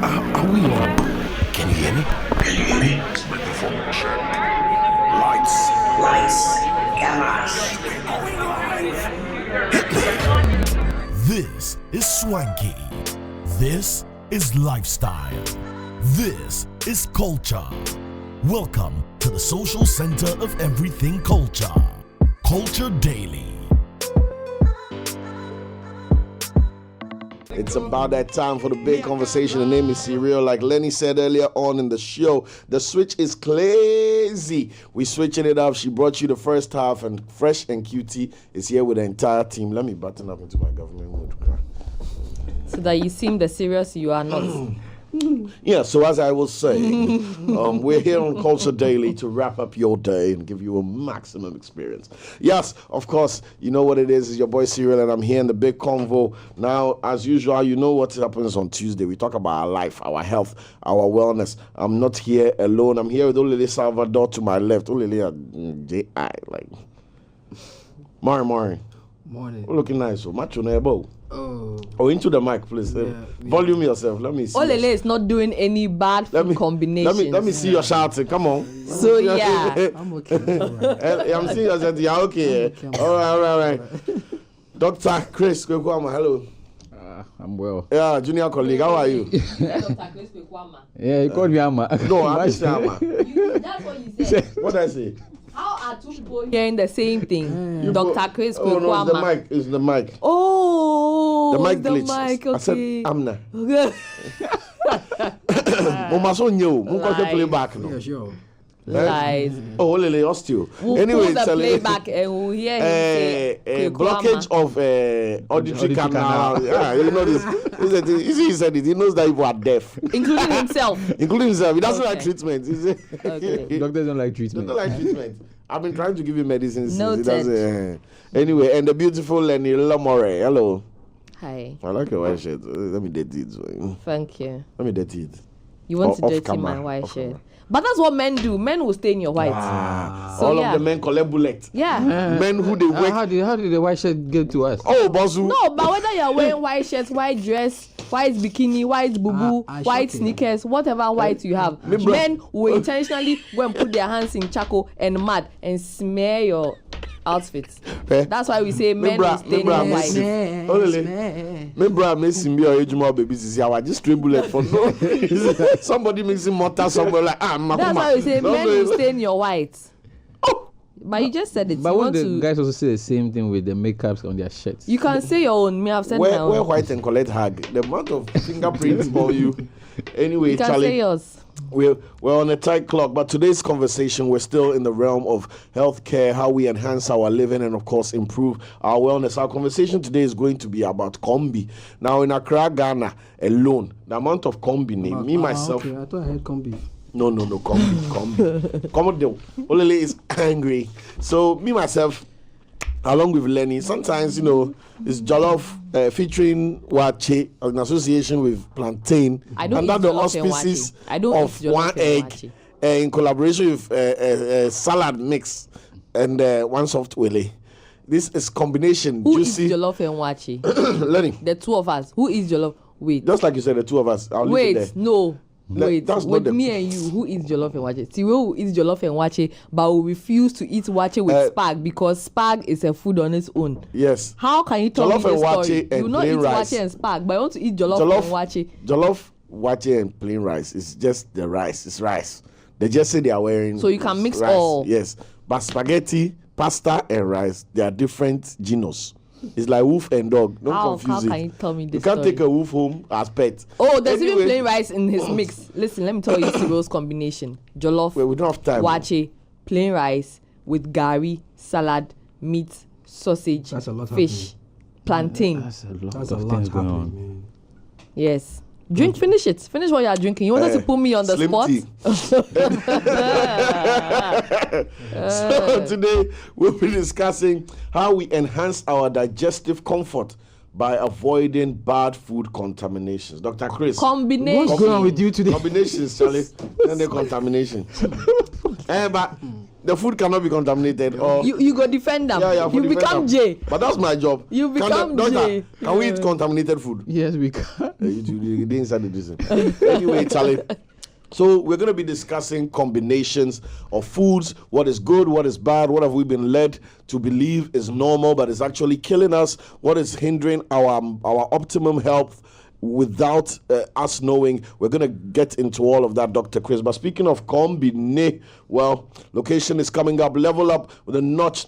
Are we on? Can you hear me? Can you hear me? Microphone check. Lights. Cameras. This is swanky. This is lifestyle. This is culture. Welcome to the social center of everything culture. Culture Daily. It's about that time for the big conversation. The name is Serial. Like Lenny said earlier on in the show, the switch is crazy. We switching it up. She brought you the first half, and Fresh and QT is here with the entire team. Let me button up into my government mode. So that you seem the serious you are not. Yeah, so as I was saying, we're here on Culture Daily to wrap up your day and give you a maximum experience. Yes, of course, you know what it is. It's your boy Cyril, and I'm here in the big convo. Now, as usual, you know what happens on Tuesday. We talk about our life, our health, our wellness. I'm not here alone. I'm here with Olele Salvador to my left. Olele J.I. like. Morning. Looking nice. So much on elbow. Oh, into the mic, please. Volume yourself. Let me see. Olele is not doing any bad food combinations. Let me see your shouting. Come on. So yeah. I'm okay. I'm seeing you said you're okay. All right. Dr. Chris Kwekwama, hello. I'm well. Yeah, junior colleague, how are you? Dr. Chris Kwekwama. Yeah, you called me Amma. No, I'm Mr. Amma. That's what you said. What did I say? How are two people hearing the same thing? Dr. Chris Oh, no, Kwekwama. it's the mic. Oh, The mic the glitch. mic, okay. I said, Amna. Mama so new. Munko play back no. Yeah, sure. Lies. Oh, Lele osteo. We'll Anyway, pull the tell playback and we'll hear him say blockage of auditory canal. Yeah, you know this. He said it. He knows that people are deaf, including himself. including himself. He doesn't Okay. like treatment. He said, Okay. Doctors don't like treatment. Don't like treatment. I've been trying to give you medicine since. Noted. He doesn't. Anyway, and the beautiful Lenny Lamore. Hello. Hi. I like your white shirt. Let me dirty it. Thank you. Let me dirty it. You want Off to dirty camera, my white off shirt. camera. But that's what men do. Men will stain your white. So, All yeah. of the men collect bullet. Yeah. Men who they work. How did the white shirt get to us? Oh, Bozu. No, but whether you're wearing white shirts, white dress, white bikini, white boo-boo, white sneakers, whatever white you have, men will intentionally go and put their hands in charcoal and mud and smear your outfits. That's why we say men will stain your white. Me bra missing me or ejuma baby is I just stray bullet for no. Somebody mixing mortar somewhere like That's why we say men will stain your white. But you just said it. But you won't want the to, guys also say the same thing with the makeups on their shirts? you can say your own. Me, I've said my wear own. white and collect hug. The amount of fingerprints for you. Anyway, You can say Charlie, yours. we're on a tight clock, but today's conversation, we're still in the realm of healthcare, how we enhance our living and, of course, improve our wellness. Our conversation today is going to be about combi. Now, in Accra, Ghana alone, the amount of combi, me, myself... Okay, I thought I had combi. No, combi. Combi. Olele is angry. So, me, myself, along with Lenny, sometimes, it's jollof featuring wache in association with plantain. I don't under eat the jollof and auspices wache. I don't of eat jollof one and egg wache. in collaboration with salad mix and one soft wele. This is combination. Who juicy. eats jollof and wache? Lenny, The two of us. Who eats jollof? Wait. just like you said, the two of us. I'll leave it Wait, there. no. Wait, that's not with the- me and you, who eats jollof and wache? Tiwo will eat jollof and wache, but will refuse to eat wache with spag because spag is a food on its own. Yes. How can you tell Jollof me and this wache story? and You not plain eat rice. wache and spag, but you want to eat jollof, and wache. Jollof, wache, and plain rice. It's just the rice. It's rice. They just say they are wearing. So you can mix rice. all. Yes, but spaghetti, pasta, and rice, they are different genus. It's like wolf and dog. Don't How confuse it. can you tell me this You can't story? take a wolf home as pet. Oh, there's even Anyway, plain rice in his mix. Listen, let me tell you Cyril's combination. Jollof, Well, we don't have time. wache, plain rice with gari, salad, meat, sausage, That's a lot fish, plantain. That's a lot That's of a lot things going happening, on. man. Yes. Drink, finish it. Finish what you are drinking. You wanted to put me on the Slim spot? tea. So today we'll be discussing how we enhance our digestive comfort by avoiding bad food contaminations. Dr. Chris. Combination. What's going on with you today? Combinations, Charlie. And the contamination. But the food cannot be contaminated. Or You go defend them. yeah, You become J. But that's my job. You become J. Can we eat contaminated food? Yes, we can. You didn't say the Anyway, Charlie. So we're going to be discussing combinations of foods, what is good, what is bad, what have we been led to believe is normal but is actually killing us, what is hindering our optimum health without us knowing. We're going to get into all of that, Dr. Chris. But speaking of combine, well, location is coming up. Level up with a notch.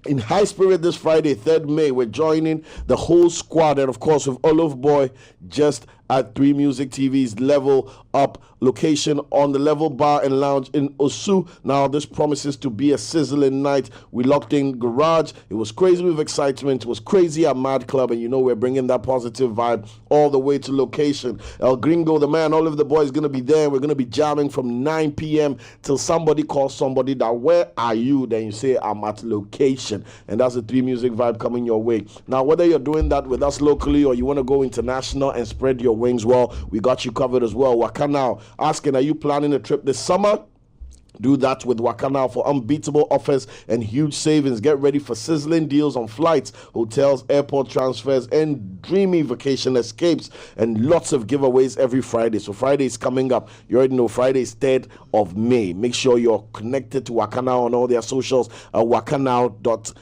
In high spirit this Friday, 3rd May, we're joining the whole squad, and of course with Olive Boy just at 3 Music TV's Level Up location on the Level Bar and Lounge in Osu. Now, this promises to be a sizzling night. We locked in garage. It was crazy with excitement. It was crazy at Mad Club, and you know we're bringing that positive vibe all the way to location. El Gringo, the man, all of the boys going to be there. We're going to be jamming from 9 p.m. till somebody calls somebody that, where are you? Then you say, I'm at location. And that's the 3 Music vibe coming your way. Now, whether you're doing that with us locally or you want to go international and spread your wings, well, we got you covered as well. Wakanao asking, are you planning a trip this summer? Do that with Wakanao for unbeatable offers and huge savings. Get ready for sizzling deals on flights, hotels, airport transfers, and dreamy vacation escapes, and lots of giveaways every Friday. So Friday is coming up. You already know Friday is 3rd of May. Make sure you're connected to Wakanao on all their socials at wakanao.com.gh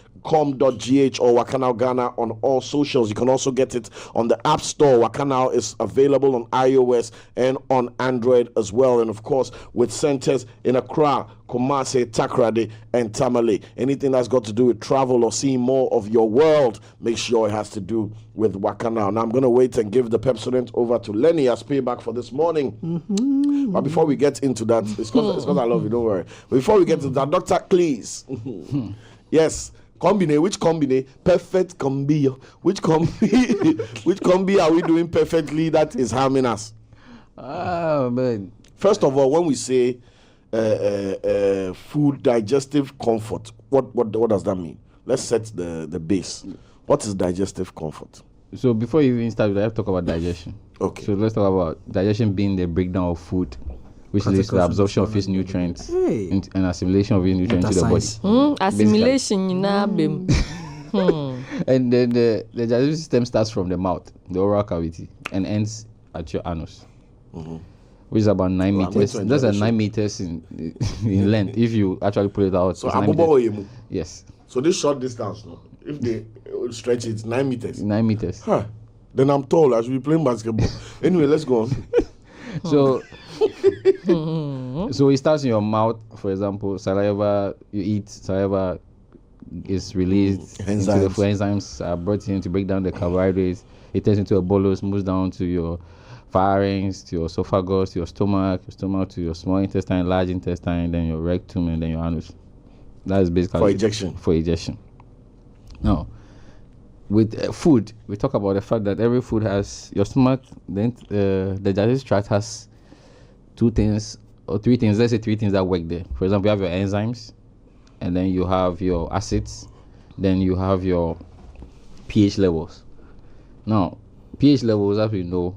or Wakanao Ghana on all socials. You can also get it on the App Store. Wakanao is available on iOS and on Android as well. And of course, with centers in Accra, Kumasi, Takoradi, and Tamale. Anything that's got to do with travel or seeing more of your world, make sure it has to do with Wakanao. Now I'm going to wait and give the Pepsodent over to Lenny as payback for this morning. But before we get into that, it's because I love you, don't worry. Before we get to that, Dr. Please. Yes. Combine, which combine? Perfect combi. Which combi? Which combi are we doing perfectly that is harming us? Oh, man. First of all, when we say food digestive comfort, what does that mean? Let's set the base. What is digestive comfort? So before you even start, I have to talk about digestion. Okay. So let's talk about digestion being the breakdown of food, which leads to the absorption of its nutrients and assimilation of its nutrients into the body. Assimilation, you know, And then the digestive system starts from the mouth, the oral cavity, and ends at your anus, which is about 9 meters. That's 9 meters in length if you actually pull it out. So, yes. So this short distance, no? If they stretch it, 9 meters. 9 meters. Huh. Then I'm tall. I should be playing basketball. Anyway, let's go on. So, so it starts in your mouth. For example, saliva. You eat saliva is released into the food. Enzymes are brought in to break down the carbohydrates. It turns into a bolus, moves down to your pharynx, to your esophagus, to your stomach to your small intestine, large intestine, then your rectum, and then your anus. That is basically for ejection. Now, with food, we talk about the fact that every food has your stomach. Then the digestive tract has 2 things or 3 things. Let's say 3 things that work there. For example, you have your enzymes, and then you have your acids, then you have your pH levels. Now, pH levels, as we know,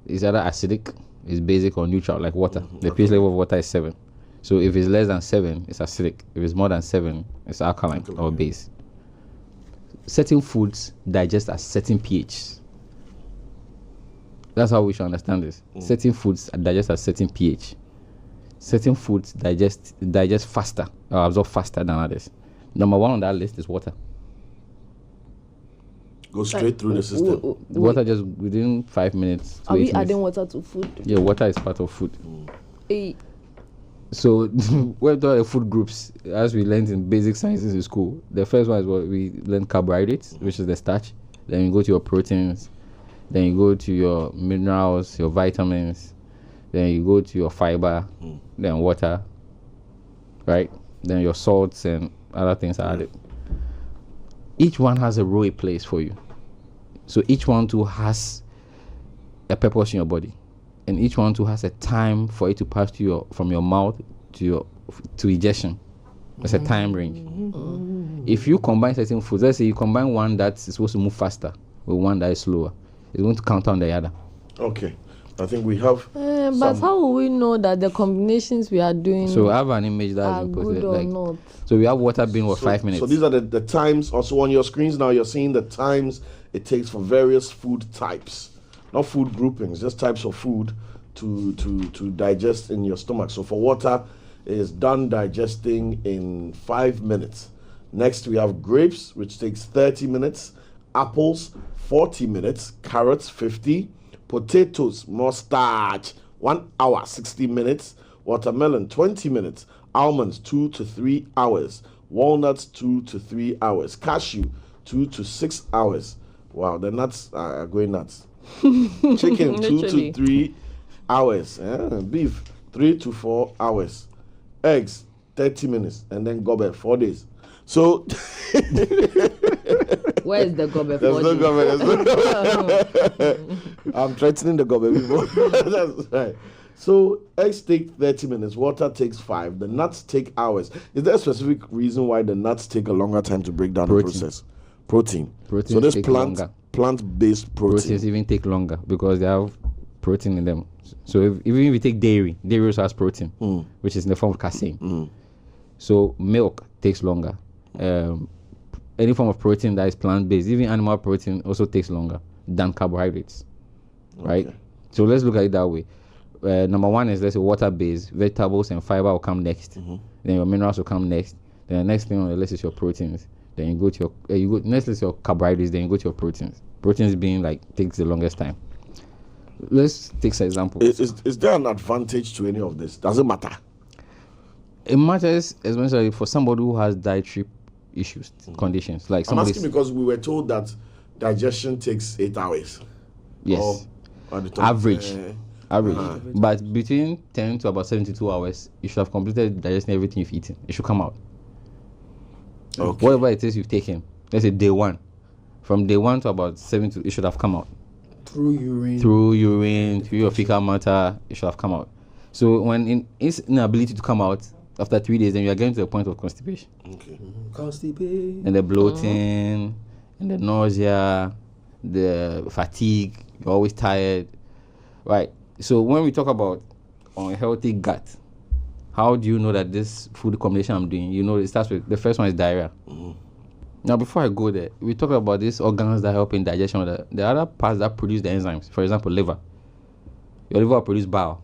is either acidic, is basic, or neutral, like water. The pH level of water is 7. So if it's less than 7, it's acidic. If it's more than 7, it's alkaline or base. Certain foods digest at certain pHs. That's how we should understand this. Certain foods digest at certain pH. Certain foods digest faster or absorb faster than others. Number 1 on that list is water. Go straight through the system. Water just within 5 minutes. Are we adding water to food? Yeah, water is part of food. Hey. So we're talking about food groups, as we learned in basic sciences in school. The first one is what we learn: carbohydrates, which is the starch. Then you go to your proteins. Then you go to your minerals, your vitamins. Then you go to your fiber. Then water. Right? Then your salts and other things are added. Each one has a role it plays for you. So each one too has a purpose in your body. And each one too has a time for it to pass to from your mouth to ejection. There's a time range. If you combine certain foods, let's say you combine one that's supposed to move faster with one that is slower, it's going to count on the other. Okay. I think we have. But how will we know that the combinations we are doing So I have an image that are has been good posted. or Like, not? so we have water being for 5 minutes. So these are the times. Also on your screens now, you're seeing the times it takes for various food types, not food groupings, just types of food to digest in your stomach. So for water, it is done digesting in 5 minutes. Next, we have grapes, which takes 30 minutes. Apples, 40 minutes. Carrots, 50. Potatoes, more starch, 1 hour, 60 minutes. Watermelon, 20 minutes. Almonds, 2 to 3 hours. Walnuts, 2 to 3 hours. Cashew, 2 to 6 hours. Wow, the nuts are going nuts. Chicken, 2 to Literally. 3 hours. Beef, 3 to 4 hours. Eggs, 30 minutes. And then gobbet, 4 days. So Where is the gobe? there's no government. I'm threatening the government people. That's right. So eggs take 30 minutes, water takes 5, the nuts take hours. Is there a specific reason why the nuts take a longer time to break down Protein. the process? Protein. Proteins So this take longer. plant-based protein. Proteins even take longer because they have protein in them. So even if you take dairy also has protein, which is in the form of casein. So milk takes longer. Any form of protein that is plant-based, even animal protein, also takes longer than carbohydrates, right? Okay. So let's look at it that way. Number one is, let's say, water-based. Vegetables and fiber will come next. Then your minerals will come next. Then the next thing on the list is your proteins. Then you go to your next is your carbohydrates. Then you go to your proteins. Proteins being like takes the longest time. Let's take some examples. Is there an advantage to any of this? Does it matter? It matters especially for somebody who has dietary issues, conditions. Like I'm somebody. asking because we were told that digestion takes 8 hours. Yes. Or at the top, Average. But between 10 to about 72 hours, you should have completed digesting everything you've eaten. It should come out. Okay. Whatever it is you've taken, let's say day one. From day one to about 72, it should have come out. Through urine. Through urine, through your fecal matter, it should have come out. So when it's inability to come out after 3 days, then you are getting to the point of constipation. Okay. Constipated. And the bloating, and the nausea, the fatigue, you're always tired. Right. So when we talk about unhealthy gut, how do you know that this food combination I'm doing, you know, it starts with, the first one is diarrhea. Now, before I go there, we talk about these organs that help in digestion, the other parts that produce the enzymes. For example, liver. Your liver will produce bile,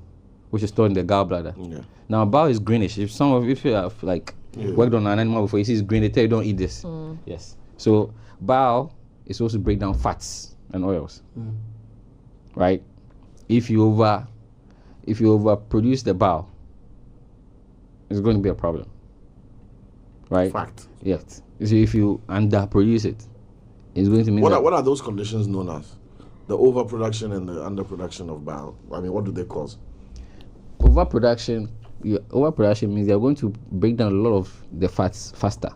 which is stored in the gallbladder. Yeah. Now, bile is greenish. If you have worked on an animal before, you see it's green, they tell you don't eat this. Yes. So bile is supposed to break down fats and oils. Right? If you overproduce the bile, it's going to be a problem. Right? Fact. Yes. So if you underproduce it, it's going to mean What are those conditions known as? The overproduction and the underproduction of bile. I mean, what do they cause? overproduction means you're going to break down a lot of the fats faster,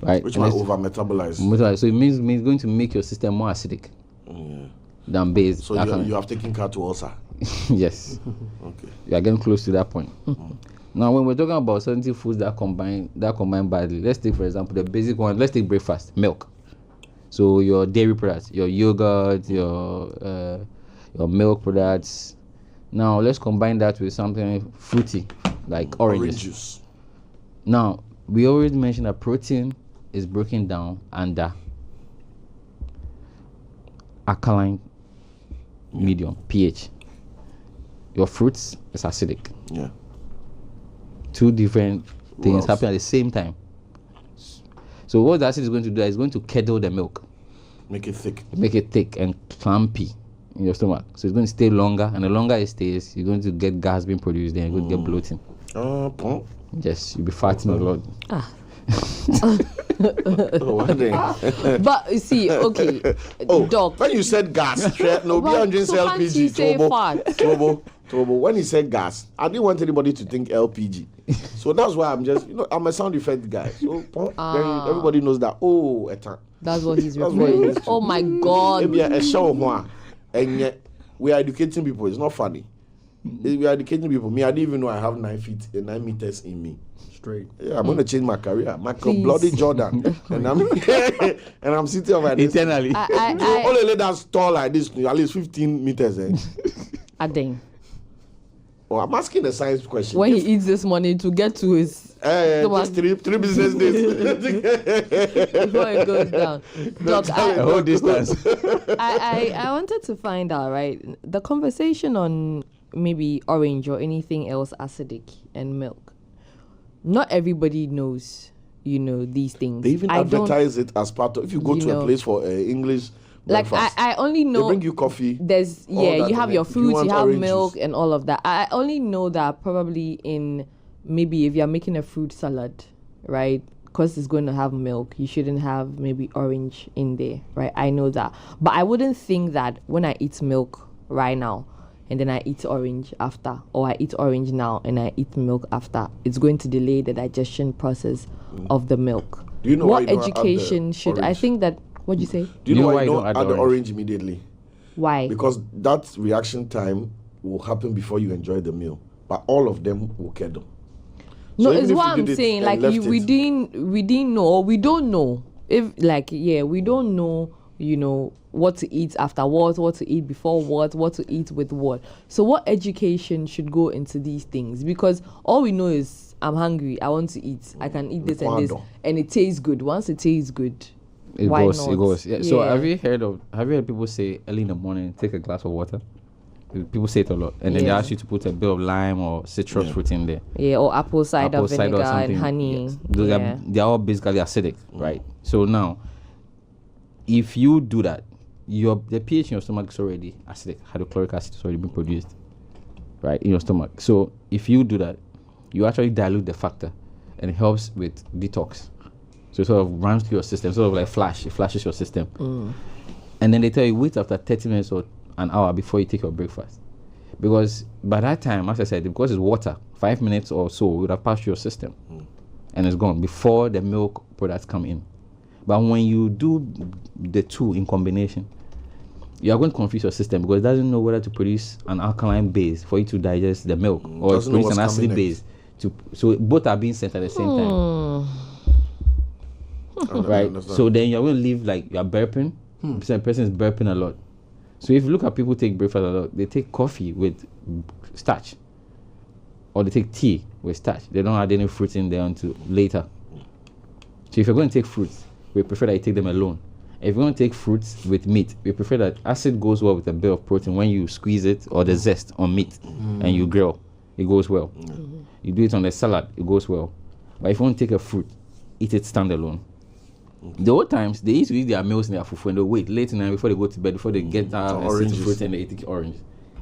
right? Which And might it's- over-metabolize. So it means it's going to make your system more acidic than base. So you have taken car to ulcer. Yes, Okay. you are getting close to that point. Now, when we're talking about certain foods that combine badly, let's take, for example, the basic one. Let's take breakfast, milk. So your dairy products, your yogurt, your milk products. Now let's combine that with something fruity like oranges. Juice. Now we always mention that protein is broken down under alkaline medium, pH. Your fruits is acidic. Yeah. Two different things else? happen at the same time. So what the acid is going to do is going to curdle the milk, Make it thick. make it thick and clumpy in your stomach. So it's going to stay longer, and the longer it stays, you're going to get gas being produced, then you're going to get bloating. Pump. Yes, you'll be fatting a lot. Oh, one day. But you see, okay, doc. When you said gas, no, Why- beyond just so can't you LPG. say fat? Turbo. When he said gas, I didn't want anybody to think LPG. So that's why I'm just, I'm a sound effect guy. So then everybody knows that. Oh, That's what he's That's what he referring is to. to. Oh my God. maybe a show one, and yet we are educating people. It's not funny. We are educating people. Me, I didn't even know I have 9 meters in me. Straight. Yeah, I'm gonna change my career. Michael Please. Bloody Jordan, and I'm sitting over this. Internally. Only lady that's tall like this, at least 15 meters. Adding. Well, I'm asking a science question. When he eats this morning to get to his just three business days before it goes down. Doc, A whole distance. I wanted to find out, right? The conversation on maybe orange or anything else acidic and milk. Not everybody knows, these things. They even advertise it as part of. If you go to a place for English breakfast, I only know they bring you coffee. There's you have your fruits, you have milk juice? and all of that. I only know that probably in maybe if you're making a fruit salad, right? Because it's going to have milk, you shouldn't have maybe orange in there, right? I know that, but I wouldn't think that when I eat milk right now and then I eat orange after, or I eat orange now and I eat milk after, it's going to delay the digestion process of the milk. Do you know what why you don't education add the should? I orange? think that. What'd you say? Do you know why you don't add the orange immediately? Why? Because that reaction time will happen before you enjoy the meal. But all of them will kettle. No, it's what I'm saying. Like we didn't know, or we don't know. If we don't know, what to eat after what to eat before what to eat with what. So what education should go into these things? Because all we know is I'm hungry, I want to eat, I can eat this and this, and it tastes good. Once it tastes good, it why goes. not? It goes. Yeah. So Yeah. have you heard people say early in the morning, take a glass of water? People say it a lot, and then they ask you to put a bit of lime or citrus fruit in there. Yeah, or apple cider vinegar or and something. honey. Yes. Those they're all basically acidic, right? So now, if you do that, the pH in your stomach is already acidic. Hydrochloric acid is already been produced, right, in your stomach. So if you do that, you actually dilute the factor, and it helps with detox. So it sort of runs through your system, sort of like it flashes your system. And then they tell you wait after 30 minutes or an hour before you take your breakfast. Because by that time, as I said, because it's water, 5 minutes or so would have passed through your system and it's gone before the milk products come in. But when you do the two in combination, you are going to confuse your system because it doesn't know whether to produce an alkaline base for you to digest the milk or to produce an acidic base. So both are being sent at the same time. Right? So then you're going to live like you're burping. The person is burping a lot. So if you look at people take breakfast a lot, they take coffee with starch. Or they take tea with starch. They don't add any fruits in there until later. So if you're going to take fruits, we prefer that you take them alone. If you're going to take fruits with meat, we prefer that acid goes well with a bit of protein when you squeeze it or the zest on meat and you grill. It goes well. You do it on the salad, it goes well. But if you want to take a fruit, eat it standalone. The old times, they used to eat their meals in their fufu and they wait late night before they go to bed, before they get down and sit fruit and they eat orange.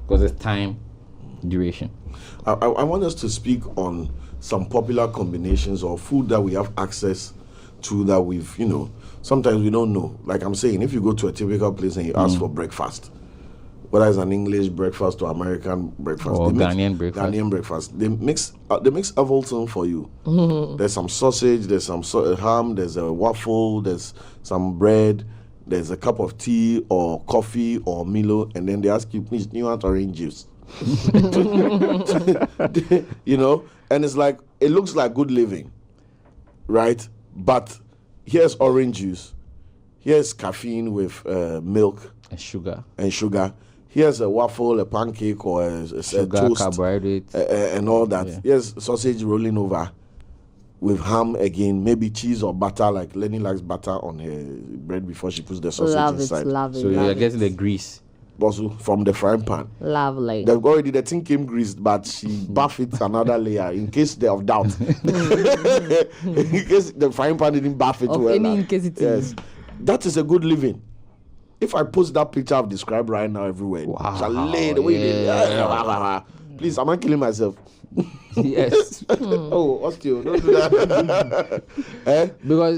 Because it's time duration. I want us to speak on some popular combinations of food that we have access to that we've, sometimes we don't know. Like I'm saying, if you go to a typical place and you ask for breakfast, whether it's an English breakfast or American breakfast, or Ghanaian breakfast, they mix everything for you. There's some sausage, there's some ham, there's a waffle, there's some bread, there's a cup of tea or coffee or Milo, and then they ask you, please, do you want orange juice? And it's like, it looks like good living, right? But here's orange juice, here's caffeine with milk and sugar. Here's a waffle, a pancake, or a sugar, toast, carbohydrates, and all that. Yeah. Here's sausage rolling over with ham again, maybe cheese or butter, like Lenny likes butter on her bread before she puts the sausage inside. So you're getting the grease. Also from the frying pan. Lovely. The thing came greased, but she buffed it another layer in case of doubt. In case the frying pan didn't buff it well. In case it is. That is a good living. If I post that picture I've described right now everywhere, please, am I killing myself? Yes. Osteo, don't do that.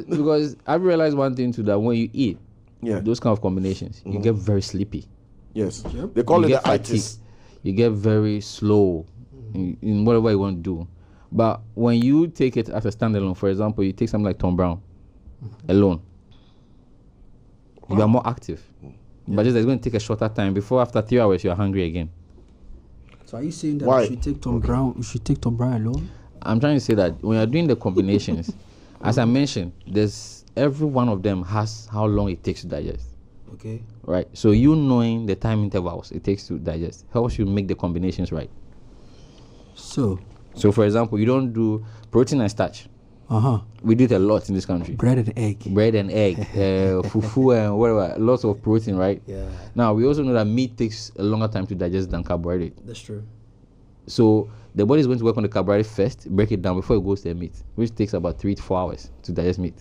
Because I've realized one thing too, that when you eat those kind of combinations, you get very sleepy. Yes. They call it the itis. You get very slow in whatever you want to do. But when you take it as a standalone, for example, you take something like Tom Brown alone, you are more active. But just it's going to take a shorter time. After 3 hours, you are hungry again. So are you saying that you should take Tom Brown? You should take Tom Brown alone? I'm trying to say that when you're doing the combinations, as I mentioned, every one of them has how long it takes to digest. Okay. Right. So you knowing the time intervals it takes to digest helps you make the combinations right. So for example, you don't do protein and starch. We do it a lot in this country. Bread and egg, fufu and whatever. Lots of protein, right? Yeah. Now we also know that meat takes a longer time to digest than carbohydrate. That's true. So the body is going to work on the carbohydrate first, break it down before it goes to the meat, which takes about 3 to 4 hours to digest meat.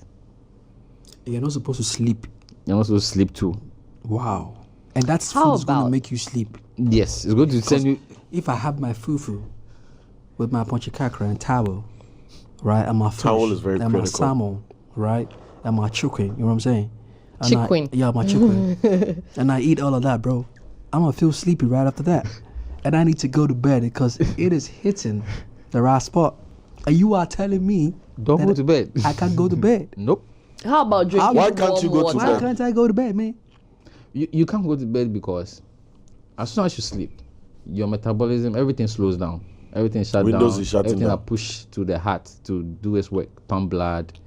You're not supposed to sleep. You're not supposed to sleep too. Wow. And that's food is going to make you sleep. Yes, it's going to send you. If I have my fufu with my ponchikakra and towel, right, and my fish, towel is very and critical. my salmon, right, and my chicken, you know what I'm saying? And my chicken. And I eat all of that, bro. I'm going to feel sleepy right after that. And I need to go to bed because it is hitting the right spot. And you are telling me don't go to bed. I can't go to bed. Nope. How about drinking Why can't you go warm to water? Why can't I go to bed, man? You can't go to bed because as soon as you sleep, your metabolism, everything slows down. Everything shut Windows down. is shutting everything down. are pushed to the heart to do its work, pump blood.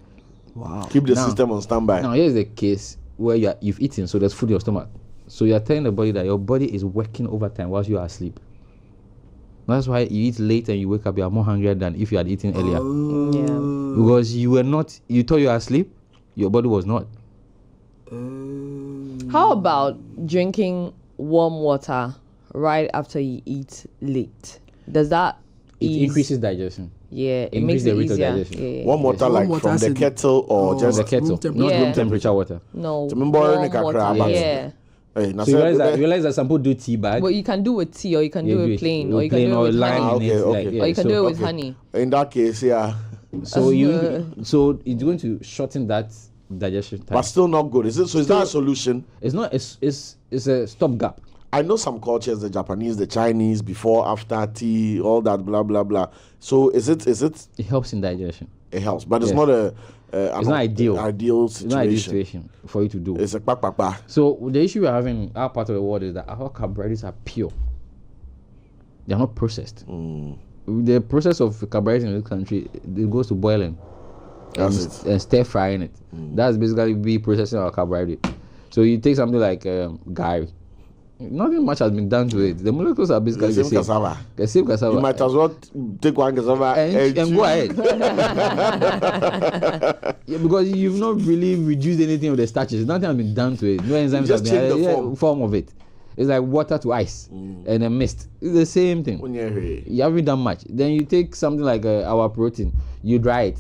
Wow. Keep the Now- system on standby. Now here's the case where you've eaten, so there's food in your stomach. So you're telling the body that your body is working overtime whilst you are asleep. That's why you eat late and you wake up, you are more hungry than if you had eaten earlier. Yeah. Because you thought you were asleep, your body was not. How about drinking warm water right after you eat late? Does that It increases digestion. Yeah, it increase makes the it rate of easier. digestion. Yeah. Warm water, Warm like water from as the in- kettle or just The kettle, temperature. not Yeah. room temperature water. No. Remember warm in the water. kakra, Yeah. Hey, now So you say- realize that some people do tea bag. But you can do with tea, or you can do it plain, or you can plain do it or with lime honey, in it, Okay, like, okay. or you can so, do it with okay. honey. in that case, yeah, So it's going to shorten that digestion time. but still not good. Is it? So is that a solution? It's not. It's a stopgap. I know some cultures, the Japanese, the Chinese, before, after tea, all that, blah blah blah. So is it? It helps in digestion. It helps, but it's Yes. not a. It's not ideal. Ideal It's not a situation. situation for you to do. It's a pa. So the issue we're having in our part of the world is that our carbohydrates are pure. They are not processed. The process of carbohydrates in this country, it goes to boiling and stir frying it. That's basically be processing our carbohydrate. So you take something like gari. Nothing much has been done to it. The molecules are basically The same cassava. The same cassava. You might as well take one cassava and chew. go ahead. Yeah, because you've not really reduced anything of the starches. Nothing has been done to it. No enzymes just have been change the added. Form of it. It's like water to ice and a mist. It's the same thing. You haven't done much. Then you take something like our protein, you dry it.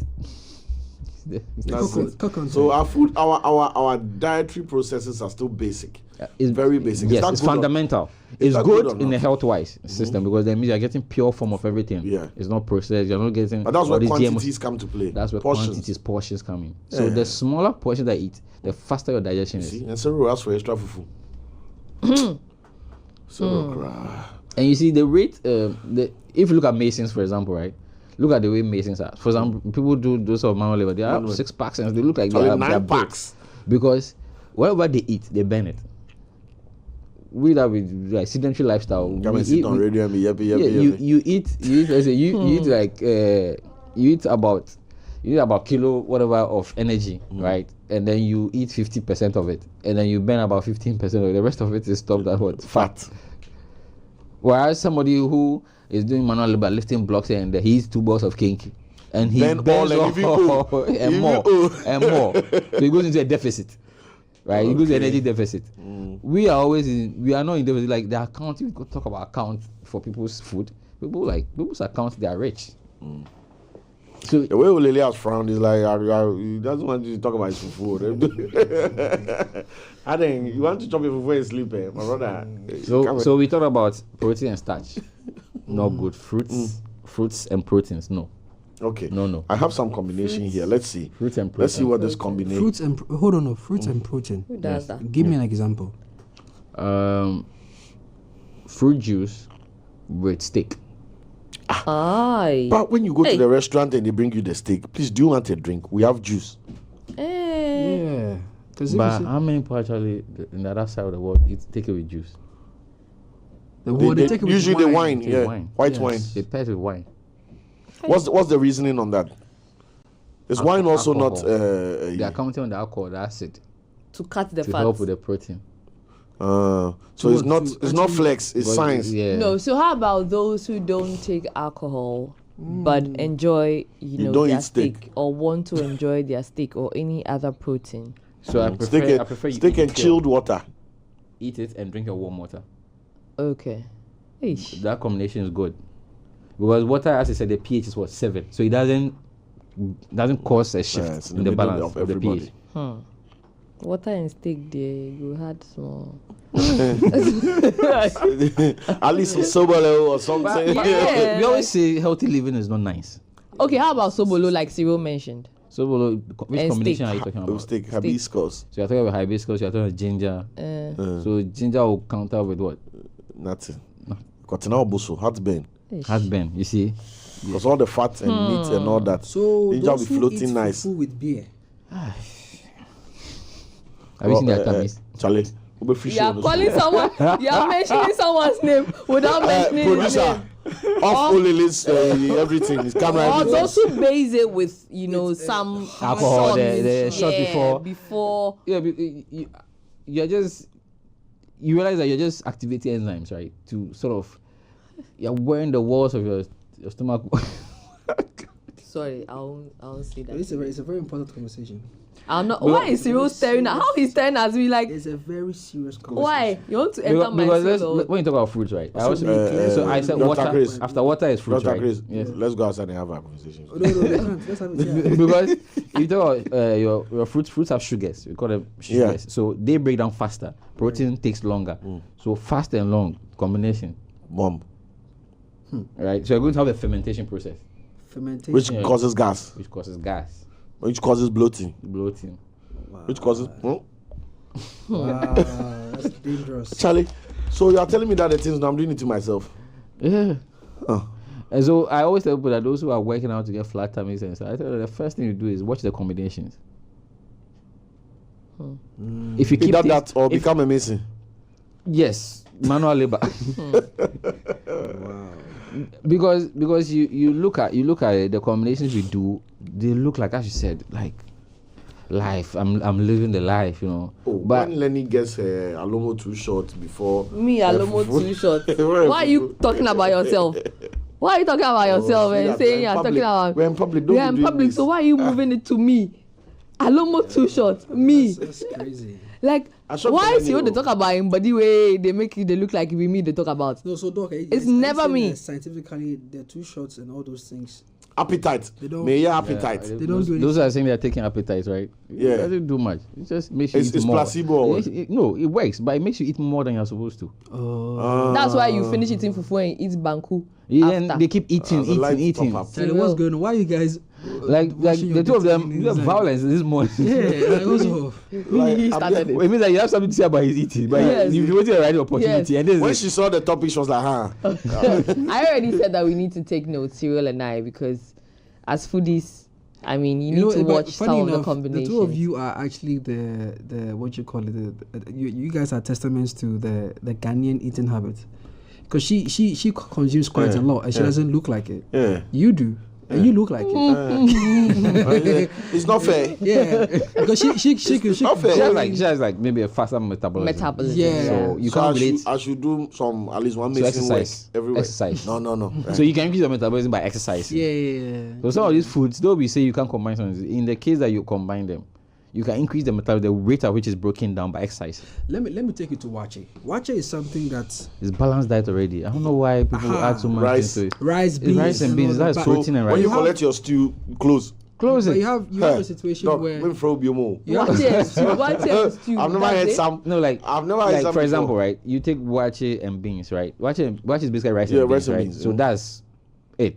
That's it. So our food, our dietary processes are still basic. It's very basic. Is Yes, that it's good or- fundamental. is It's that good good or in the not? health-wise system because that means you're getting pure form of everything. Yeah. It's not processed. You're not getting. But that's all where these GMOs. quantities come to play. That's where portions. portions come in. So the smaller portions I eat, the faster your digestion is. See, and so ask for extra fufu. And you see the rate. If you look at Masons, for example, right? Look at the way Masons are. For example, people do those of manual labor. They have 6 packs and they look like they have 9 built. packs. Because whatever they eat, they burn it. We that with like sedentary lifestyle. Come we and sit eat- on we- radio and be yappy. you eat. Let's say you eat like you eat about kilo whatever of energy, right? And then you eat 50% of it, and then you burn about 15% of it. The rest of it is stopped at what? Fat. Whereas somebody who is doing manual labor, lifting blocks, and he eats 2 balls of cake, and he Then burns all and even O. and Even more O. and more. So he goes into a deficit. Right, he goes to energy deficit. We are not in deficit. Like the account, we could talk about account for people's food. People's account, they are rich. So The way Olele has frowned is like he doesn't want you to talk about his food. I think you want to chop your food and sleep, my brother. so we talk about protein and starch. Not good. Fruits and proteins. No. Okay. No. I have some combination here. Let's see. Fruits and Let's see protein. what this combination. Fruits and fruits and protein. Who does that? Give me an example. Fruit juice with steak. Aye. But when you go Hey. to the restaurant and they bring you the steak, please do you want a drink? We have juice. Yeah. Because But how many people actually in the other side of the world take it with juice? They take it with usually the wine, Take yeah, wine. white Yes. wine. They pair it with wine. What's the reasoning on that? Is wine also not? They are counting on the alcohol, the acid, To cut the to fat. help with the protein. So it's not flex, it's science. Yeah. No, so how about those who don't take alcohol but enjoy, don't their eat steak. steak or want to enjoy their steak or any other protein? So I prefer you steak and chilled water. eat it and drink your warm water. Okay. Eesh. That combination is good. Because water, as I said, the pH is 7. So it doesn't cause a shift in the balance of the pH. Water and steak, you had small. At least some sobolo or something. Yeah. We always say healthy living is not nice. Okay, how about sobolo, like Cyril mentioned? So which And combination steak. are you talking about? Steak, hibiscus. So you're talking about hibiscus, you're talking about ginger. So ginger will counter with what? Nothing. Cottonelle busso, heartburn. Heartburn, you see? Because all the fat and meat and all that. So ginger will those be who floating eat nice. fufu with beer. Have you seen their tummies? Charlie, You are calling someone, you are mentioning someone's name without mentioning his producer. name. Off only list everything. His camera. Or everything. those who base it with, some Alcohol, sauce. the shot before. Yeah, you're just, you realize that you're just activating enzymes, right? To sort of, you're wearing the walls of your stomach. Sorry, I won't say that. It's a very important conversation. I'm not. Why is Cyril staring at? How he's staring at me like? It's a very serious conversation. Why? You want to enter my Because soul? when you talk about fruits, right? I So said Dr. water. Chris. After water is fruits, Dr. right? Chris, Yes. let's go outside and have our conversation. No, let's have it here. Because you talk about your fruits have sugars. We call them sugars. So they break down faster. Protein takes longer. So fast and long combination. Bomb. Right. So you're going to have a fermentation process, Fermentation. Which causes gas. which causes gas, Which causes bloating. bloating. Which causes. Wow, that's dangerous. Charlie, so you are telling me that the things now I'm doing it to myself. Yeah. Huh. And so I always tell people that those who are working out to get flat tummies and stuff, I tell them the first thing you do is watch the combinations. If you keep Either things- that or if- become amazing. yes, manual labor. Because you look at it, the combinations we do, they look like, as you said, like life. I'm living the life, But when Lenny gets Alomo too short before Me, Alomo too short. Why are you talking about yourself? Why are you talking about yourself and saying you're talking about? We're in public. We are in public, so why are you moving it to me? Alomo too short. Me. That's crazy. Like, I shot why for is you Lenny, they talk about him body way they make it they look like we me they talk about? No, so Doc, It's never me. Scientifically, they're too shorts and all those things. Appetite. They don't- May your appetite. They don't do Those are saying they're taking appetites, right? Yeah. It doesn't do much. It just makes you It's eat more. placebo or what? No, it works, but it makes you eat more than you're supposed to. That's why you finish eating fufu and eat banku. Yeah, and after. they keep eating. Top up. Charlie, what's going on? Why you guys? Like washing the your two of them, dirty you have hands? violence this morning. Yeah, like also. He started It it. means that you have something to say about his eating, but Yes. you're waiting the right opportunity. Yes. And this When is she saw the topic, she was like, huh. I already said that we need to take notes, Cyril and I, because as foodies, I mean, you need to but watch some of the combinations. The two of you are actually the what you call it. You guys are testaments to the Ghanaian eating habit, because she consumes quite a lot and she doesn't look like it. Yeah. You do. And you look like it. It's not fair. Yeah, because she not fair. she has like maybe a faster metabolism. Yeah. So you So can't relate. I should do some at least one So mixing work exercise. every week. Exercise. No. So you can increase your metabolism by exercise. yeah. So some of these foods, though we say you can't combine some, in the case that you combine them, you can increase the metabolism, the rate at which is broken down by exercise. Let me take you to wache. Wache is something that It's balanced diet already. I don't know why people add so much Rice. into it. rice, It's beans, rice and beans. all That's that. protein and When rice. you collect your stew, close. Close But it. you have a situation Dog, where when throw biomo. you have- Watch it, stew. I've never That's had it? some. No, like I've never had like some for example, before. right? You take wache and beans, right? Wache is basically rice Yeah, and beans, rice and right? beans, So yeah. that's it.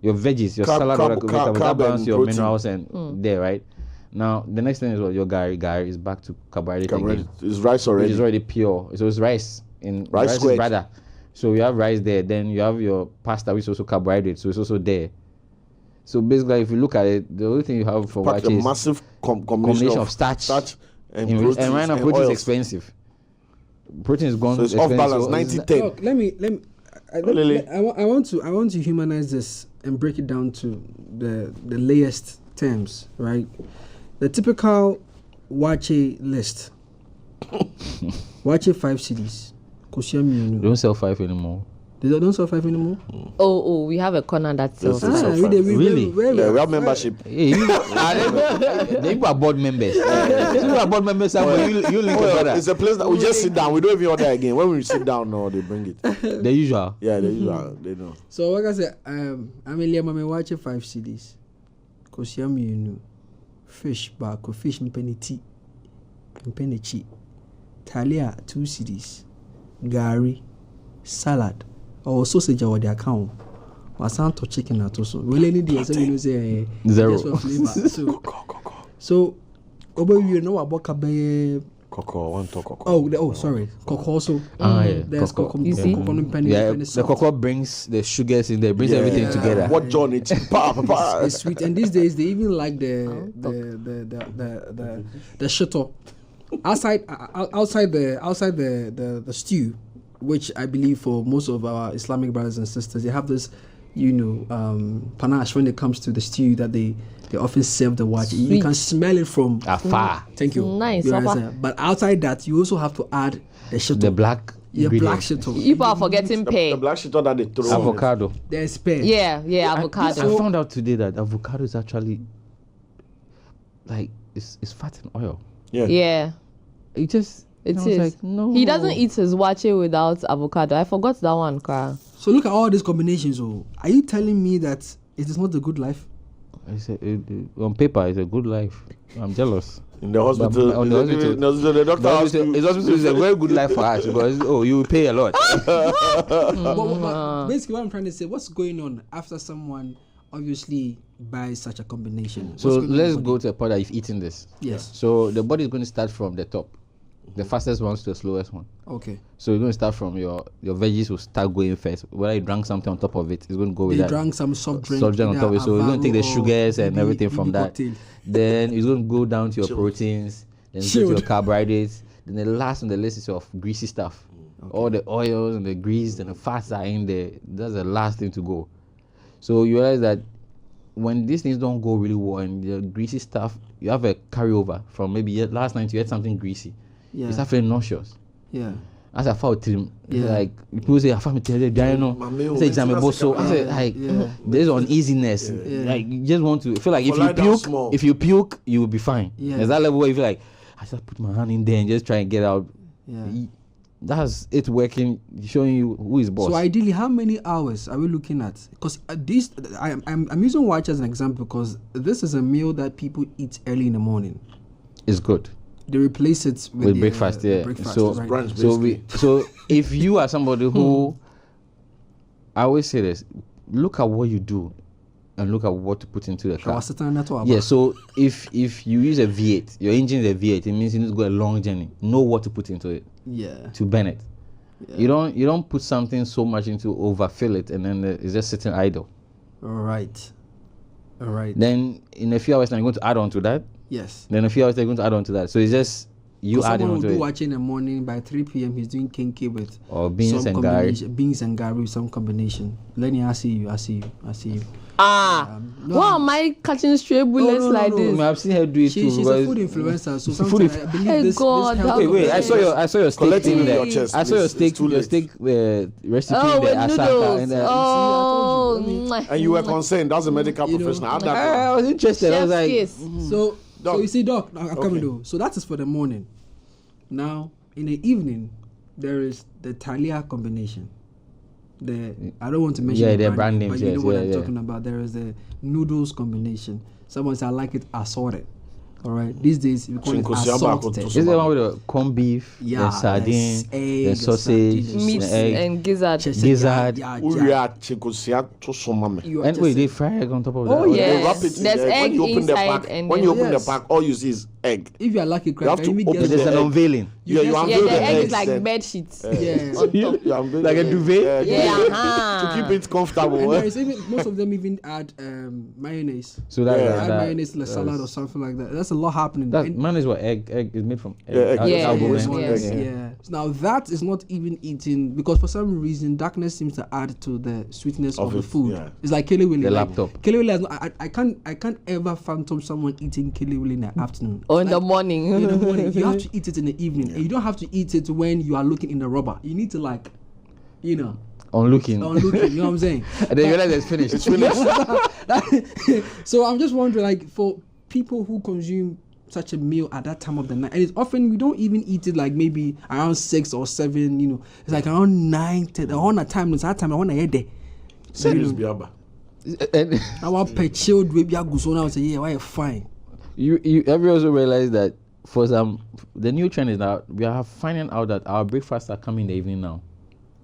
Your veggies, your Carb- salad, carb- vegetables, carb that balance and your protein. minerals and there, right? Now the next thing is what your gari is back to carbohydrate again, It's rice which already. is already pure. So it's rice in Rice is squared. rather. So you have rice there, then you have your pasta, which is also carbohydrate, so it's also there. So basically, if you look at it, the only thing you have for Pack wache a is massive combination of starch and and protein. right now and protein is oils. expensive. Protein is gone. So it's off balance, so 90-10. Look, let me. Lily. I want to humanize this and break it down to the layest terms, right? The typical wache list Watch it 5 CDs. They don't sell 5 anymore. They don't sell 5 anymore? Oh, we have a corner that sells. Really? Yeah, we have membership. They are board members. You are board members. You link together. It's a place that we just sit down. We don't even order again. When we sit down, no, they bring it. The usual. Yeah, the usual. They know. So like I said, I'm watching 5 CDs. Kosiam fish bako fish penny tea. Penny chi. Talia 2 CDs. Gari. Salad. Or sausage or the account. Wasanto chicken at also. Well, any day, say 0. So, you know about Kabe. Cocoa, one to cocoa. Oh, sorry. Cocoa also. Yeah. There's cocoa. You see? The cocoa brings the sugars in there, brings everything together. What John it's it's sweet. And these days they even like the shuttle outside the stew, which I believe for most of our Islamic brothers and sisters, they have this, panache when it comes to the stew that they often serve the watch. You can smell it from afar. Thank you. Nice. But outside that, you also have to add the shuttle. The black. Black shuttle. People are forgetting pay. The black shuttle that they throw. Avocado. There's pear. Yeah, avocado. I found out today that avocado is actually like it's fat in oil. Yeah. It is. Like, no. He doesn't eat his wache without avocado. I forgot that one, Kara. So look at all these combinations. Oh, are you telling me that it is not a good life? On paper, it's a good life. I'm jealous. In the hospital, the doctor asked you. His hospital is a very good life for us because you pay a lot. Basically, what I'm trying to say, what's going on after someone obviously buys such a combination? So let's go to a point that you've eaten this. Yes. So the body is going to start from the top, the fastest one to the slowest one. Okay. So you're going to start from your veggies will start going first. Whether you drank something on top of it, it's going to go with that. You drank some soft drink on top of it. So you're going to take the sugars and everything from that. Cocktail. Then it's going to go down to your proteins, then go to your carbohydrates. Then the last on the list is of greasy stuff. Okay. All the oils and the grease and the fats are in there. That's the last thing to go. So you realize that when these things don't go really well and the greasy stuff, you have a carryover from maybe last night you had something greasy. Yeah. You start feeling nauseous. Yeah. As I felt him, like people say, I found it. I say example. So I say like there's uneasiness. Like you just want to feel like if you puke, you will be fine. Yeah. There's that level where you feel like I just put my hand in there and just try and get out. Yeah. That's it working, showing you who is boss. So ideally, how many hours are we looking at? Because I'm using watch as an example because this is a meal that people eat early in the morning. It's good. They replace it with breakfast. Breakfast, so right? so if you are somebody who, I always say this, look at what you do and look at what to put into the car. Yeah, so if you use a V8, your engine is a V8, it means you need to go a long journey. Know what to put into it. Yeah. To burn it. Yeah. You don't put something so much into overfill it and then it's just sitting idle. All right. Then in a few hours, I'm going to add on to that. Yes. Then a few hours they're going to add on to that. So it's just you adding on to it. Someone will watching in the morning by 3 p.m. He's doing kinky with beans and gari. Beans and gari with some combination. Lenny, I see you. Why am I catching stray bullets like this? I've seen her do it too. She's a food influencer, so sometimes I believe this. Wait! I saw your steak in there. I saw your steak recipe there. And you were concerned. That's a medical professional. I was interested. I was like, so you see, Doc, I'm coming though. So that is for the morning. Now in the evening, there is the Thalia combination. I don't want to mention the brand names, but you know what I'm talking about. There is the noodles combination. Someone said I like it assorted. All right, these days we call it assorted. Is the one with the corned beef, the sardine, the sausage, meat, and gizzard. And wait, they fry egg on top of that. Oh yes, there's egg inside. When you open the pack, all you see is egg. If you are lucky, there's an unveiling. You unveil the egg is like bed sheets. Like a duvet. to keep it comfortable. And there is even most of them even add mayonnaise. So that, Yeah. Add mayonnaise to the salad or something like that. That's a lot happening. That And- mayonnaise what egg is made from egg. Yeah, egg. Albumin. Yes, Yeah. yeah. Now that is not even eating because for some reason darkness seems to add to the sweetness of the it, food. yeah. It's like kelewele. The like, laptop. Kelewele has not, I can't ever phantom someone eating kelewele in the afternoon. Or in the Like, morning. in the morning. You have to eat it in the evening. And you don't have to eat it when you are looking in the rubber. You need to like, you know, On looking. on looking. You know what I'm saying? And then you realize it's finished. It's finished. So I'm just wondering, like, for people who consume such a meal at that time of the night, and it's often we don't even eat it like maybe around 6 or 7. You know, it's like around 9, 10. Around that time, it's that time I want to eat there. Serious biaba. And I want to chilled with your goose. I say, yeah, why you fine? you have you also realized that for some the new trend is that we are finding out that our breakfasts are coming in the evening now.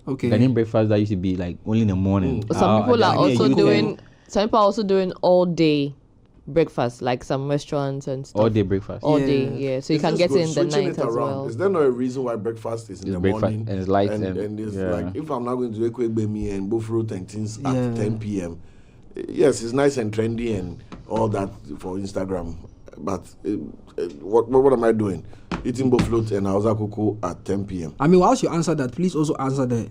Okay. Ghanaian breakfast that used to be like only in the morning. Some people are also UK, doing. Some people are also doing all day breakfast, like some restaurants and stuff. all day breakfast. All Yeah. day, yeah. So you It's can just get good. it in the Switching night it as around. well. Is there no a reason why breakfast is in It's the breakfast morning and it's light and and- it's yeah. like if I'm not going to do Ekwebemi and go fruit and things Yeah. at 10 p.m. Yes, it's nice and trendy and all that for Instagram, but what am I doing? Eating buffalo and Hausa cocoa at 10 p.m. I mean, whilst you answer that, please also answer the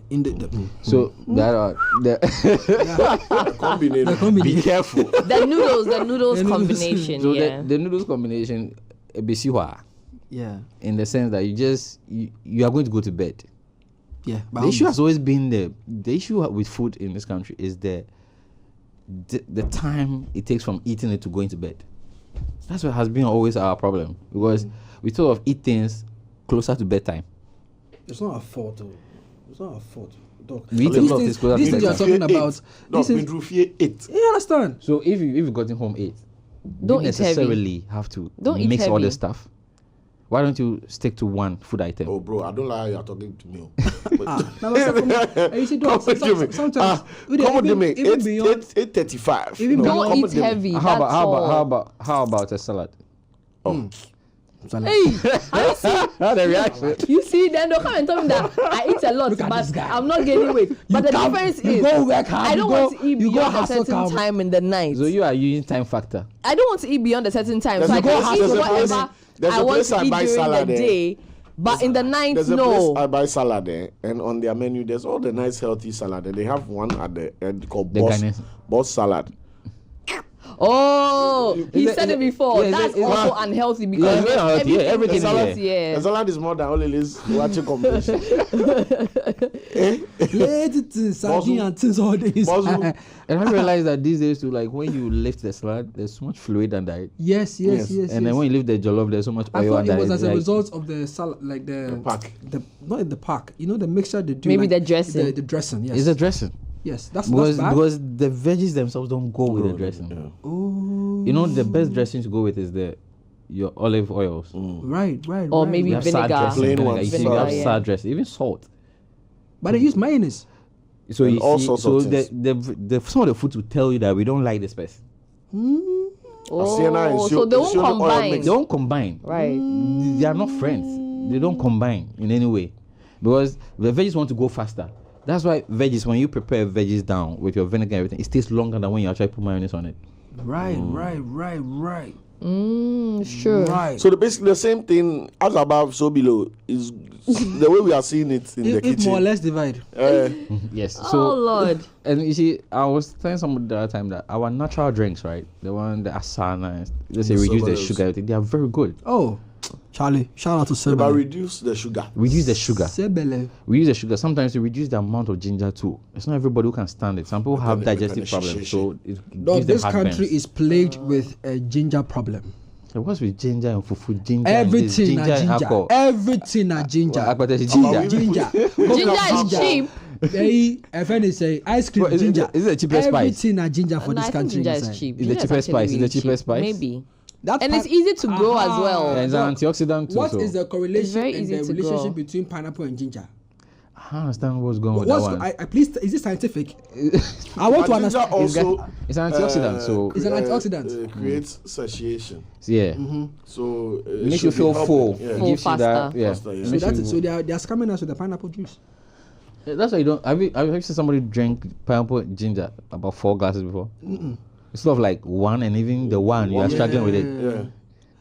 So that The combination. be careful. The noodles The noodles. combination, So yeah. the noodles combination, bisiwa, yeah, in the sense that you are going to go to bed. yeah. The issue has always been the issue with food in this country is the time it takes from eating it to going to bed. That's what has been always our problem because we sort of eat things closer to bedtime. It's not a fault, though. It's not a fault. Dog. We eat a These lot of things, things closer these to things you are bedtime. talking about. No, This is, we drew fear 8. you understand? So if you've gotten home 8, Don't you eat heavy. necessarily have to Don't eat mix all the heavy. stuff. Why don't you stick to one food item? Oh, bro, I don't like how you're talking to me. Now, you see, dog, Come with me. sometimes Come with me. even beyond 8:35. Even No, beyond- come Don't with eat me. heavy. How That's all. how about a salad? salad. Hey, have you seen? The reaction. You see, then they'll come and tell me that I eat a lot, Look at this but guy. I'm not gaining weight. But the come- difference you is, go work hard, I don't you want go- to eat you go beyond a hustle certain come. time in the night. So you are using time factor. I don't want to eat beyond a certain time. There's So a I can place- eat there's a place- whatever there's I a want place to I eat buy during salad the there. day. But in the night, There's a no. place I buy salad there, and on their menu, there's all the nice healthy salad, and they have one at the end called The Ghanaian- Boss Salad. Oh, he said it before. yeah, That's it's also not- unhealthy Yeah, because it's very unhealthy. Yeah, everything The is salad, there. yeah. the salad is more than only this watching combination. Little things, sardine and things all days. Basil. And I realized that these days too, like when you lift the salad, there's so much fluid under it. Yes. And then when you lift the jollof, there's so much I oil thought under it was as a like- result of the salad, like the pack. not in the pack. You know the mixture they do. Maybe like the dressing. The dressing. Yes. It's a dressing. Yes. That's Because bad. because the veggies themselves don't go with the dressing. Oh. You know the best dressing to go with is your olive oils. Right. Or maybe You have sour vinegar. dressing, Plain vinegar. ones. You have Vinegar, sour dressing, even salt. But they use mayonnaise. So And you all see, sorts so of things. the some of the foods will tell you that we don't like this person. Sienna and Oh, Sio- so they won't Sio oil combine. mix. They don't combine. Right. They are not friends. They don't combine in any way because the veggies want to go faster. That's why veggies, when you prepare veggies down with your vinegar and everything, it stays longer than when you actually put mayonnaise on it. Right. Sure. Right. So basically the same thing as above, so below is the way we are seeing it in the if kitchen. more or less divide. Yes. Oh So Lord. and you see, I was telling someone the other time that our natural drinks, right, the asana, and let's say reduce the Soberos. sugar, everything, they are very good. Oh, Charlie, shout out to But Sebele. reduce the sugar. Reduce the sugar. Sebele. We use the sugar. Sometimes we reduce the amount of ginger too. It's not everybody who can stand it. Some people have Kind of- digestive kind of problems, shishi. so it Dog, gives them this country heartburns. is plagued with a ginger problem. So what's with ginger and fufu? Ginger, Everything and this, na ginger. alcohol. Everything na ginger. Well, but there's Ginger. ginger. Ginger is cheap. Hey, if any say ice cream Well, is it- ginger. is it the cheapest spice? Everything na ginger for No, this I think country. ginger inside. is cheap. Is the Ginger cheapest actually spice? Is the really cheapest cheap. spice? Maybe. That And part- it's easy to grow as well. And it's Dog, an antioxidant too. What so is the correlation very and easy the to relationship grow. between pineapple and ginger? I don't understand what's going on with What's that one. I please is it scientific? I want to But ginger understand. also It's an antioxidant, so It's an antioxidant. creates satiation. yeah, So it makes you feel full. Yeah. It Full gives you that, faster. yeah. Faster, yeah. It So makes that's you- it. So they are scamming us with the pineapple juice. That's why you don't. Have you seen somebody drink pineapple ginger about 4 glasses before? It's sort of like one, and even the one you are struggling with it.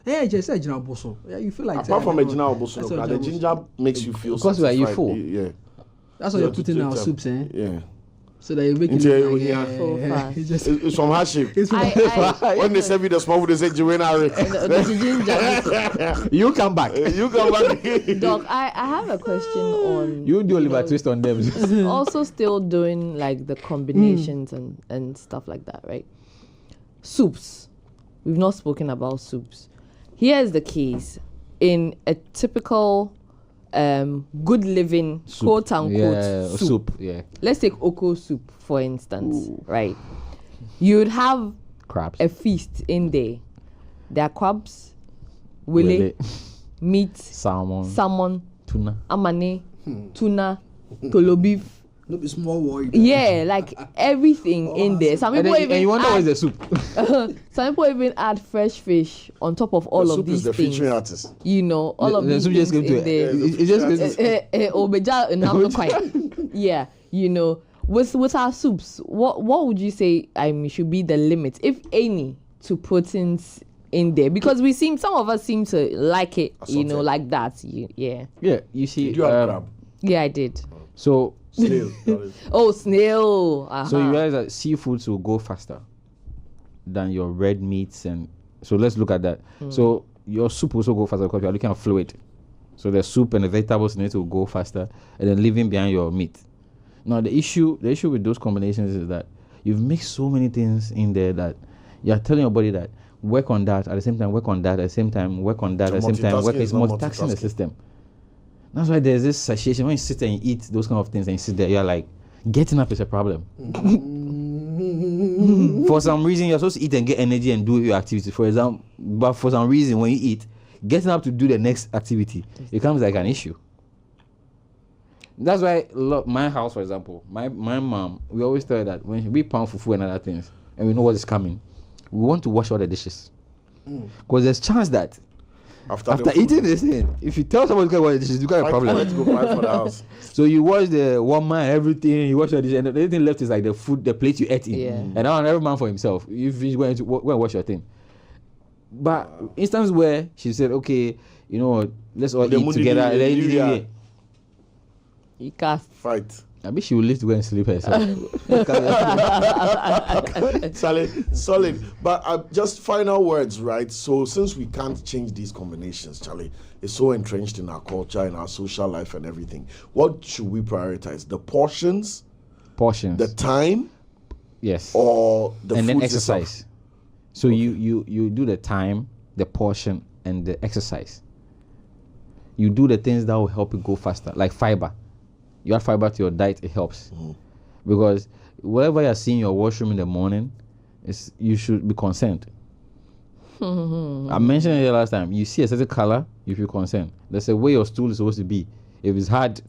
Yeah, just said General Bosso. Yeah, you feel like apart from a General Bosso, the ginger makes you feel. Because you full. Yeah. That's why you're putting in our soups, eh? Yeah. So that you make it so fast. It's from hardship. When they serve you the small food, they say You come back. Doc, I have a question on. You do liver twist on them. Also, still doing like the combinations and stuff like that, right? Soups. We've not spoken about soups. Here's the case: in a typical good living soup. Quote unquote soup. Yeah. Let's take oko soup for instance. Right? You'd have crabs. A feast in there. There are crabs, wele, meat, salmon, tuna, amane, tuna, tolo beef. No be small worry. Yeah, like everything in there. Some people even you wonder what's the soup. Some people even add fresh fish on top of all of these things. The featuring artist. You know, all of these things just in there. Yeah, you know, with our soups, what would you say should be the limit, if any, to proteins in there? Because some of us seem to like it, you know, like that. Yeah. Yeah, you see. Did you have crab? Yeah, I did. So. Snail. Snail. Uh-huh. So you realize that seafoods will go faster than your red meats, and so let's look at that. So your soup will also go faster because you are looking at fluid. So the soup and the vegetables need to go faster, and then leaving behind your meat. Now the issue with those combinations is that you've mixed so many things in there that you are telling your body that work on that at the same time, work on that at the same time, work on that at the same time. It's multitasking the system. That's why there's this satiation. When you sit and you eat those kind of things and you sit there, you're like, getting up is a problem. For some reason, you're supposed to eat and get energy and do your activity, for example. But for some reason, when you eat, getting up to do the next activity, it becomes like an issue. That's why my house, for example, my mom, we always tell her that when we pound fufu and other things, and we know what is coming, we want to wash all the dishes. Because there's chance that after eating this thing, if you tell someone to go wash the dishes, you got a problem. Let's go fight for the house. So you wash the one man, everything, you wash the dishes, and the only thing left is like the food, the plate you ate in. Yeah. And now every man for himself. If he's going to go and wash your thing. But instance where she said, okay, you know, let's all eat together. You can't fight. I bet she will live to go and sleep herself. Solid. But just final words, right? So since we can't change these combinations, Charlie, it's so entrenched in our culture, in our social life and everything. What should we prioritize? The portions? The time? Yes. Or the and food then exercise. Itself? So okay. you do the time, the portion, and the exercise. You do the things that will help you go faster, like fiber. You add fiber to your diet, it helps. Because whatever you're seeing in your washroom in the morning, you should be concerned. I mentioned it last time. You see a certain color, you feel concerned. There's a way your stool is supposed to be. If it's hard,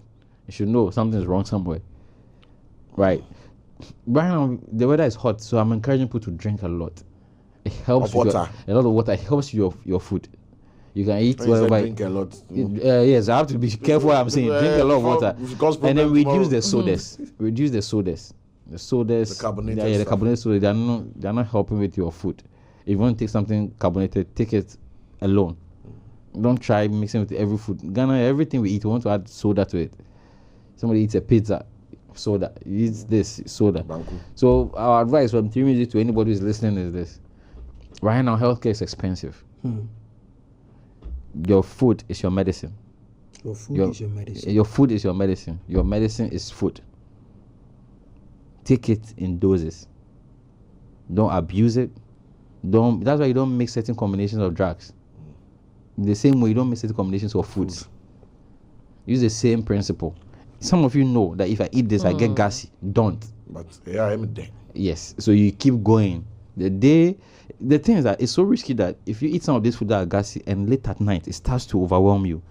you should know something's wrong somewhere. Right? Right now, the weather is hot, so I'm encouraging people to drink a lot. It helps with a lot of water. It helps your food. You can eat whatever. Drink a lot. Yes, I have to be careful what I'm saying. Drink a lot of water. And then reduce the sodas. Reduce the sodas. The sodas. The carbonated the carbonated sodas, they're not helping with your food. If you want to take something carbonated, take it alone. Don't try mixing with every food. Ghana, everything we eat, we want to add soda to it. Somebody eats a pizza, soda. You eat this, soda. Banku. So our advice from 3 minutes to anybody who's listening is this. Right now, healthcare is expensive. Your food is your medicine. Your food is your medicine. Your food is your medicine. Your medicine is food. Take it in doses. Don't abuse it. That's why you don't mix certain combinations of drugs. In the same way, you don't mix certain combinations of foods. Use the same principle. Some of you know that if I eat this, I get gassy. Don't. But yeah, I'm dead. Yes. So you keep going. The thing is that it's so risky that if you eat some of this food that are gassy and late at night, it starts to overwhelm you.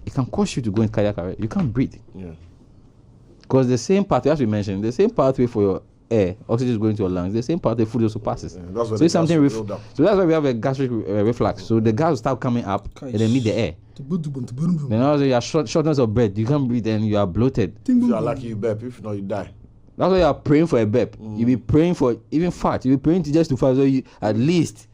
It can cause you to go in cardiac arrest. You can't breathe. Yeah. Because the same pathway, as we mentioned, the same pathway for your air, oxygen is going to your lungs, the same pathway food also passes. Yeah, so it's something so that's why we have a gastric reflux. So the gas will start coming up and then meet the air. Then also you have shortness of breath. You can't breathe and you are bloated. If you are lucky, you burp. If not, you die. That's why you are praying for a burp. You be praying for even fat. You be praying to just to fat, so you at least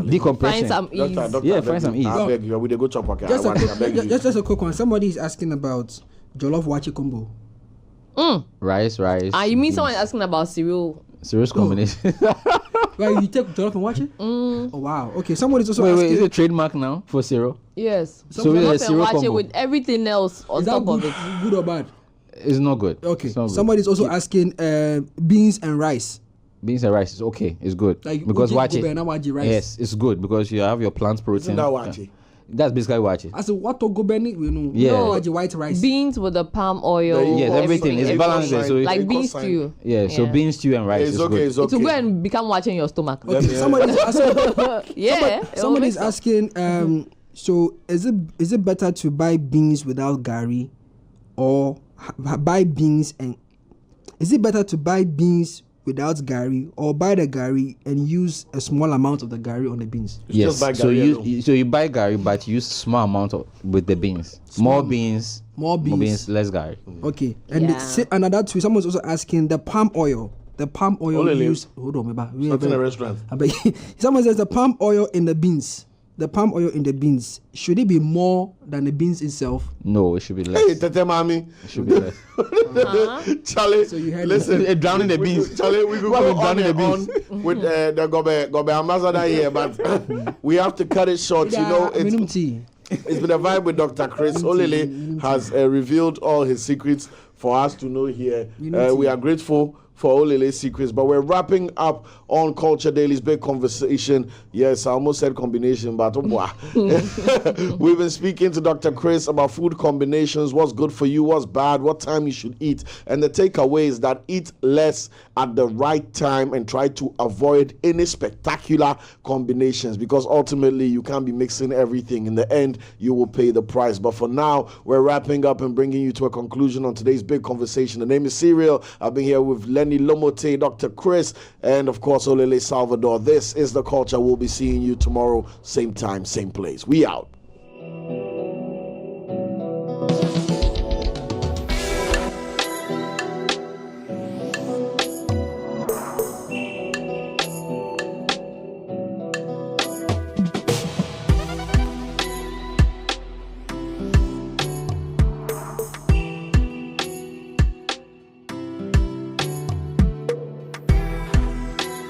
decompression. Find some ease. Yeah, find some ease. I beg you. We dey go chop okay. Just a quick one. Somebody is asking about jollof wachi combo. Rice. You mean someone asking about cereal? Serious combination. Right, you take jollof and watch it? Oh wow. Okay, somebody's also asking. Wait, is it a trademark now for cereal? Yes. So we have a cereal watch it combo. with everything else on Is that top of good, it. good or bad? It's not good. Okay. It's not good. Somebody's also asking beans and rice. Beans and rice is okay. It's good Like, because watch it. rice. Yes, it's good because you have your plant protein. Isn't that wachi? That's basically watch it. I said what to go Benny? We know. Yeah. No, white rice. Beans with the palm oil. Yes, everything is balanced. So Like bean stew. yeah, so beans, stew, and rice It's is okay. good. It's okay. It will go and become watching your stomach. Okay, somebody's asking. Yeah. Somebody's asking. So is it better to buy beans without gari, or buy beans and? Is it better to buy beans without gari, or buy the gari and use a small amount of the gari on the beans? Yes. Just buy So gari you buy gari, but use small amount with the beans. More beans, less gari. Okay. And another two. Someone's also asking the palm oil. The palm oil used. Hold on, maybe. Something in a restaurant. Someone says the palm oil in the beans. The palm oil in the beans, should it be more than the beans itself? No, it should be less. Hey, Tete Mami. It should be less. Charlie, So you heard listen. Drowning the beans. Charlie, we could go on and on with the Gobe Ambassador here, but we have to cut it short. You know, it's been a vibe with Dr. Chris. Olele has revealed all his secrets for us to know here. We are grateful for Olele's secrets, but we're wrapping up on Culture Daily's big conversation. Yes, I almost said combination, but we've been speaking to Dr. Chris about food combinations, what's good for you, what's bad, what time you should eat, and the takeaway is that eat less at the right time and try to avoid any spectacular combinations, because ultimately you can't be mixing everything. In the end, you will pay the price. But for now, we're wrapping up and bringing you to a conclusion on today's big conversation. The name is Serial. I've been here with Lenny Lomote, Dr. Chris, and of course Olele Salvador. This is The Culture. We'll be seeing you tomorrow, same time, same place. We out.